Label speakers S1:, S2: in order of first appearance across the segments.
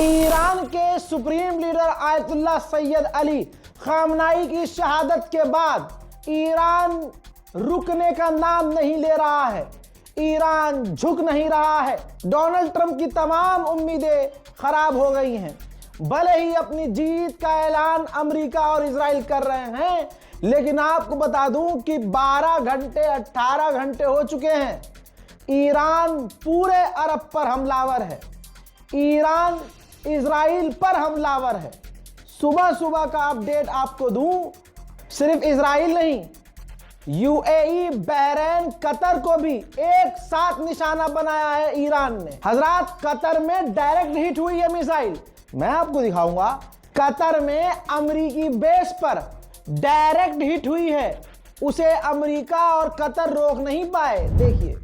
S1: Iran के supreme leader Ayatollah Syed Ali खामनाई की शहादत के बाद ईरान रुकने का नाम नहीं ले रहा है, ईरान झुक नहीं रहा है। डोनाल्ड ट्रंप की तमाम उम्मीदें खराब हो गई हैं। भले ही अपनी जीत का ऐलान अमेरिका और इजराइल कर रहे हैं, लेकिन आपको बता दूं कि 12 घंटे 18 घंटे हो चुके हैं। ईरान पूरे अरब पर हमलावर है, ईरान इजराइल पर हमलावर है। सुबह सुबह का अपडेट आपको दूं, सिर्फ इजराइल नहीं, यूएई, बहरीन, कतर को भी एक साथ निशाना बनाया है ईरान ने। हजरात, कतर में डायरेक्ट हिट हुई है मिसाइल, मैं आपको दिखाऊंगा। कतर में अमेरिकी बेस पर डायरेक्ट हिट हुई है, उसे अमेरिका और कतर रोक नहीं पाए। देखिए,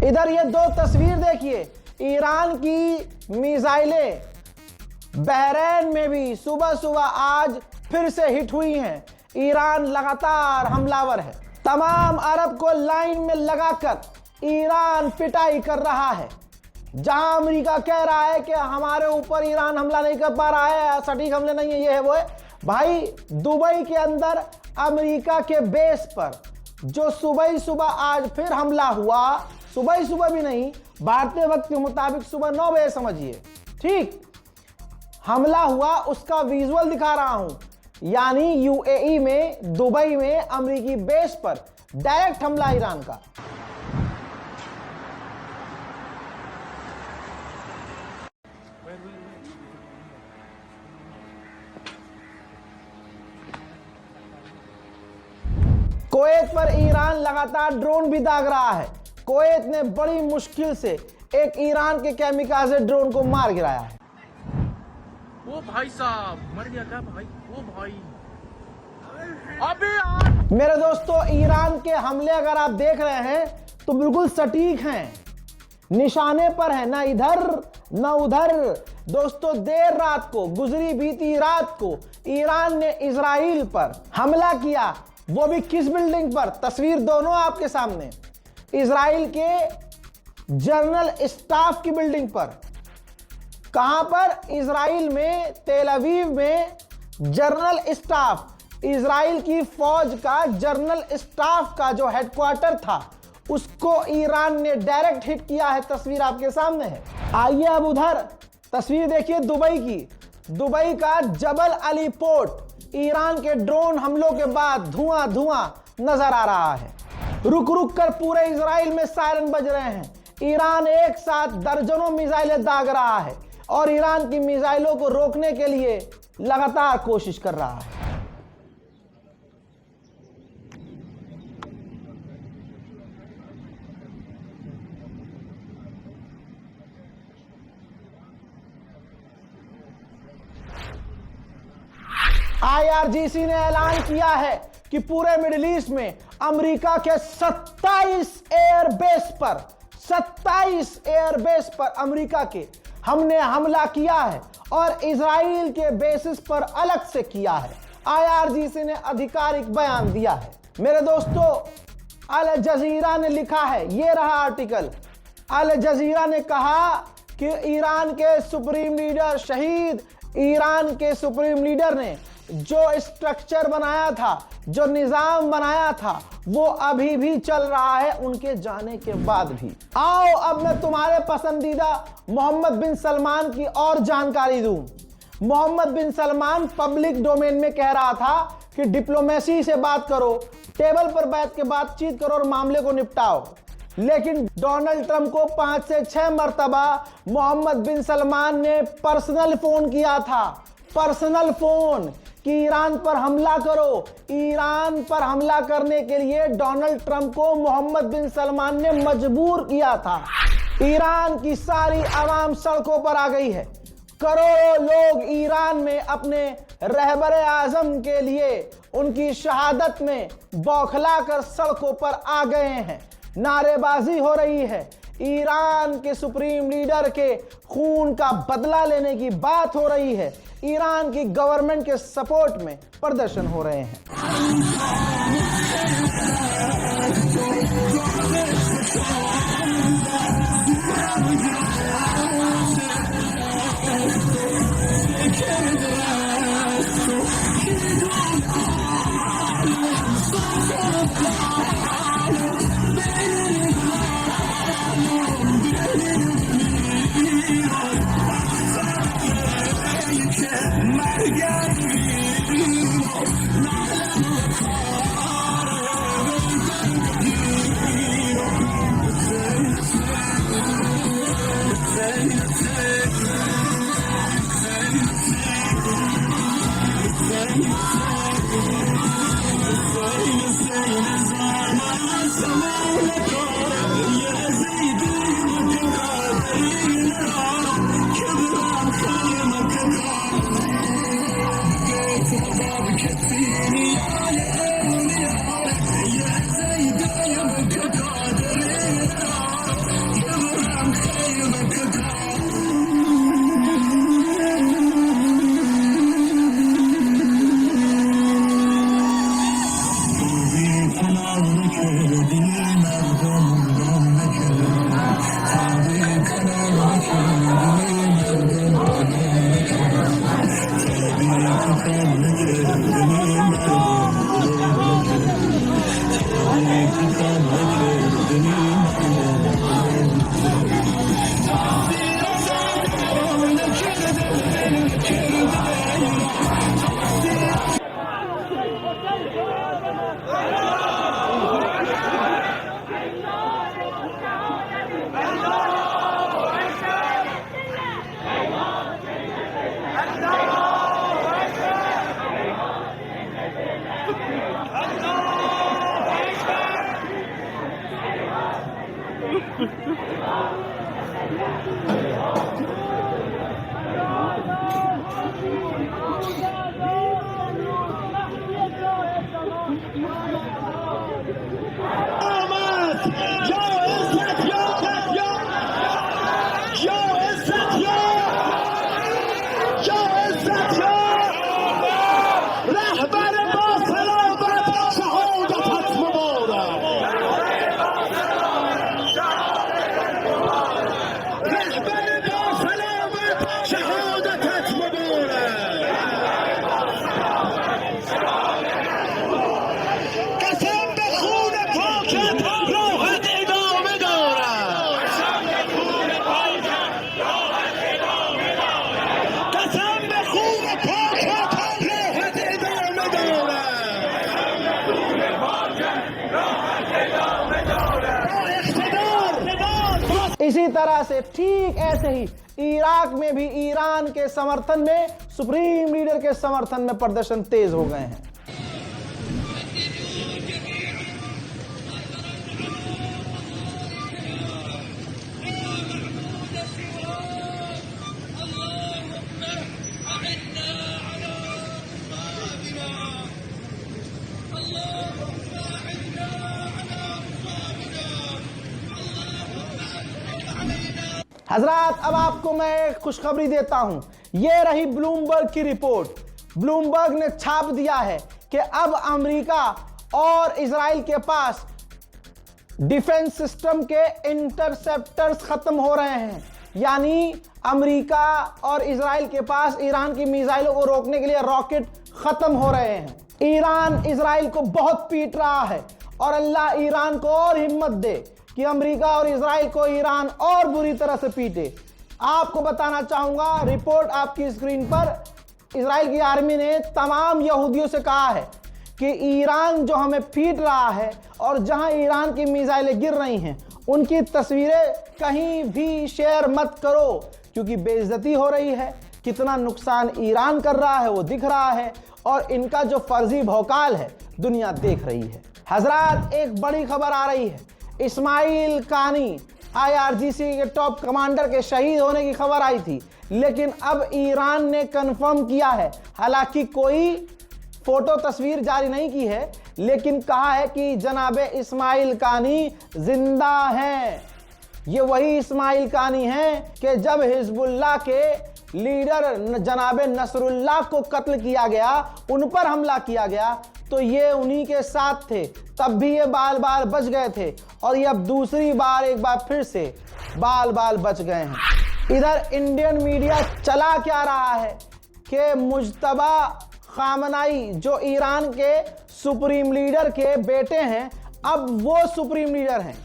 S1: इधर ये दो तस्वीर देखिए, ईरान की मिसाइलें बहरीन में भी सुबह सुबह आज फिर से हिट हुई हैं। ईरान लगातार हमलावर है। तमाम अरब को लाइन में लगाकर ईरान पिटाई कर रहा है। जहां अमेरिका कह रहा है कि हमारे ऊपर ईरान हमला नहीं कर पा रहा है, सटीक हमले नहीं है, ये है वो है। भाई, दुबई के अंदर अमेरिका के बेस पर जो सुबह सुबह आज फिर हमला हुआ, सुबह सुबह भी नहीं, भारतीय वक्त के मुताबिक सुबह 9 बजे समझिए, ठीक, हमला हुआ, उसका विजुअल दिखा रहा हूं। यानी यूएई में, दुबई में अमेरिकी बेस पर डायरेक्ट हमला ईरान का। कुवैत पर ईरान लगातार ड्रोन भी दाग रहा है। कुवैत ने बड़ी मुश्किल से एक ईरान के कैमिकाज़े ड्रोन को मार गिराया है।
S2: वो भाई साहब मर गया क्या भाई? वो भाई अबे यार।
S1: मेरे दोस्तों, ईरान के हमले अगर आप देख रहे हैं तो बिल्कुल सटीक हैं, निशाने पर है, ना इधर ना उधर। दोस्तों, देर रात को, गुजरी बीती रात को ईरान ने इजराइल पर हमला किया, वो भी किस बिल्डिंग पर? तस्वीर दोनों आपके सामने, इजराइल के जनरल स्टाफ की बिल्डिंग पर। कहां पर? इजराइल में, तेल अवीव में जनरल स्टाफ, इजराइल की फौज का जनरल स्टाफ का जो हेडक्वार्टर था, उसको ईरान ने डायरेक्ट हिट किया है। तस्वीर आपके सामने है। आइए अब उधर तस्वीर देखिए दुबई की। दुबई का जबल अली पोर्ट ईरान के ड्रोन हमलों के बाद धुआं धुआं नजर आ रहा है। रुक रुक कर पूरे इजराइल में सायरन बज रहे हैं। ईरान एक साथ दर्जनों मिसाइलें दाग रहा है और ईरान की मिसाइलों को रोकने के लिए लगातार कोशिश कर रहा है। आईआरजीसी ने ऐलान किया है कि पूरे मिडिल ईस्ट में अमेरिका के 27 एयरबेस पर अमेरिका के हमने हमला किया है और इजराइल के बेसिस पर अलग से किया है। आईआरजीसी ने आधिकारिक बयान दिया है। मेरे दोस्तों, अल जजीरा ने लिखा है, ये रहा आर्टिकल। अल जजीरा ने कहा कि ईरान के सुप्रीम लीडर शहीद, ईरान के सुप्रीम लीडर ने जो स्ट्रक्चर बनाया था, जो निजाम बनाया था, वो अभी भी चल रहा है उनके जाने के बाद भी। आओ अब मैं तुम्हारे पसंदीदा मोहम्मद बिन सलमान की और जानकारी दूं। मोहम्मद बिन सलमान पब्लिक डोमेन में कह रहा था कि डिप्लोमेसी से बात करो, टेबल पर बैठ के बातचीत करो और मामले को निपटाओ। लेकिन डोनाल्ड ट्रंप को 5 से 6 मर्तबा मोहम्मद बिन सलमान ने पर्सनल फोन किया था, पर्सनल फोन, कि ईरान पर हमला करो। ईरान पर हमला करने के लिए डोनाल्ड ट्रंप को मोहम्मद बिन सलमान ने मजबूर किया था। ईरान की सारी आवाम सड़कों पर आ गई है। करोड़ों लोग ईरान में अपने रहबरे आजम के लिए, उनकी शहादत में बौखला कर सड़कों पर आ गए हैं। नारेबाजी हो रही है। ईरान के सुप्रीम लीडर के खून का बदला लेने की बात हो रही है। ईरान की गवर्नमेंट के सपोर्ट में प्रदर्शन हो रहे हैं। इसी तरह से ठीक ऐसे ही इराक में भी ईरान के समर्थन में, सुप्रीम लीडर के समर्थन में प्रदर्शन तेज हो गए हैं। हजरात, अब आपको मैं खुशखबरी देता हूं। यह रही ब्लूमबर्ग की रिपोर्ट। ब्लूमबर्ग ने छाप दिया है कि अब अमेरिका और इजराइल के पास डिफेंस सिस्टम के इंटरसेप्टर्स खत्म हो रहे हैं। यानी अमेरिका और इजराइल के पास ईरान की मिसाइलों को रोकने के लिए रॉकेट खत्म हो रहे हैं। ईरान इजराइल को बहुत पीट रहा है और अल्लाह ईरान को और हिम्मत दे कि अमेरिका और इजराइल को ईरान और बुरी तरह से पीटे। आपको बताना चाहूंगा, रिपोर्ट आपकी स्क्रीन पर। इजराइल की आर्मी ने तमाम यहूदियों से कहा है कि ईरान जो हमें पीट रहा है और जहां ईरान की मिसाइलें गिर रही हैं, उनकी तस्वीरें कहीं भी शेयर मत करो, क्योंकि बेइज्जती हो रही है। कितना नुकसान ईरान कर रहा है वो दिख रहा है और इनका जो फर्जी भौकाल है दुनिया देख रही है। हजरात, एक बड़ी खबर आ रही है। इस्माइल कानी आईआरजीसी के टॉप कमांडर के शहीद होने की खबर आई थी, लेकिन अब ईरान ने कंफर्म किया है। हालांकि कोई फोटो तस्वीर जारी नहीं की है, लेकिन कहा है कि जनाबे इस्माइल कानी जिंदा हैं। ये वही इस्माइल कानी है कि जब हिजबुल्लाह के लीडर जनाब नसरुल्लाह को कत्ल किया गया, उन पर हमला किया गया, तो ये उन्हीं के साथ थे, तब भी ये बाल बाल बच गए थे और ये अब दूसरी बार एक बार फिर से बाल बाल बच गए हैं। इधर इंडियन मीडिया चला क्या रहा है कि मुज्तबा खामनाई जो ईरान के सुप्रीम लीडर के बेटे हैं, अब वो सुप्रीम लीडर हैं।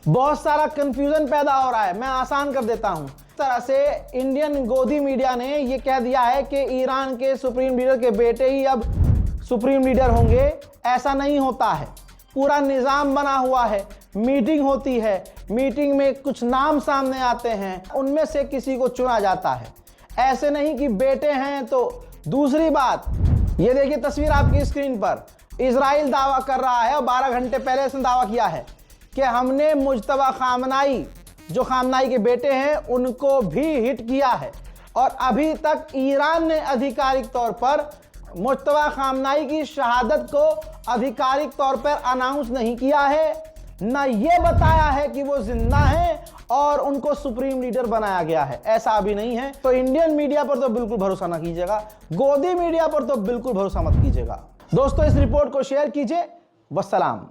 S1: बहुत सारा कंफ्यूजन पैदा हो रहा है, मैं आसान कर देता हूं। इस तरह से इंडियन गोदी मीडिया ने यह कह दिया है कि ईरान के सुप्रीम लीडर के बेटे ही अब सुप्रीम लीडर होंगे। ऐसा नहीं होता है, पूरा निजाम बना हुआ है, मीटिंग होती है, मीटिंग में कुछ नाम सामने आते हैं, उनमें से किसी को चुना जाता है। ऐसे नहीं कि बेटे हैं तो। दूसरी बात, ये देखिए तस्वीर आपकी स्क्रीन पर, इजराइल दावा कर रहा है और 12 घंटे पहले इसने दावा किया है कि हमने मुज्तबा खामनाई जो खामनाई के बेटे हैं उनको भी हिट किया है, और अभी तक ईरान ने आधिकारिक तौर पर मुज्तबा खामनाई की शहादत को आधिकारिक तौर पर अनाउंस नहीं किया है, न ये बताया है कि वो जिंदा हैं और उनको सुप्रीम लीडर बनाया गया है। ऐसा अभी नहीं है। तो इंडियन मीडिया पर तो बिल्कुल भरोसा ना कीजिएगा, गोदी मीडिया पर तो बिल्कुल भरोसा मत कीजिएगा। दोस्तों, इस रिपोर्ट को शेयर कीजिए। वस्सलाम।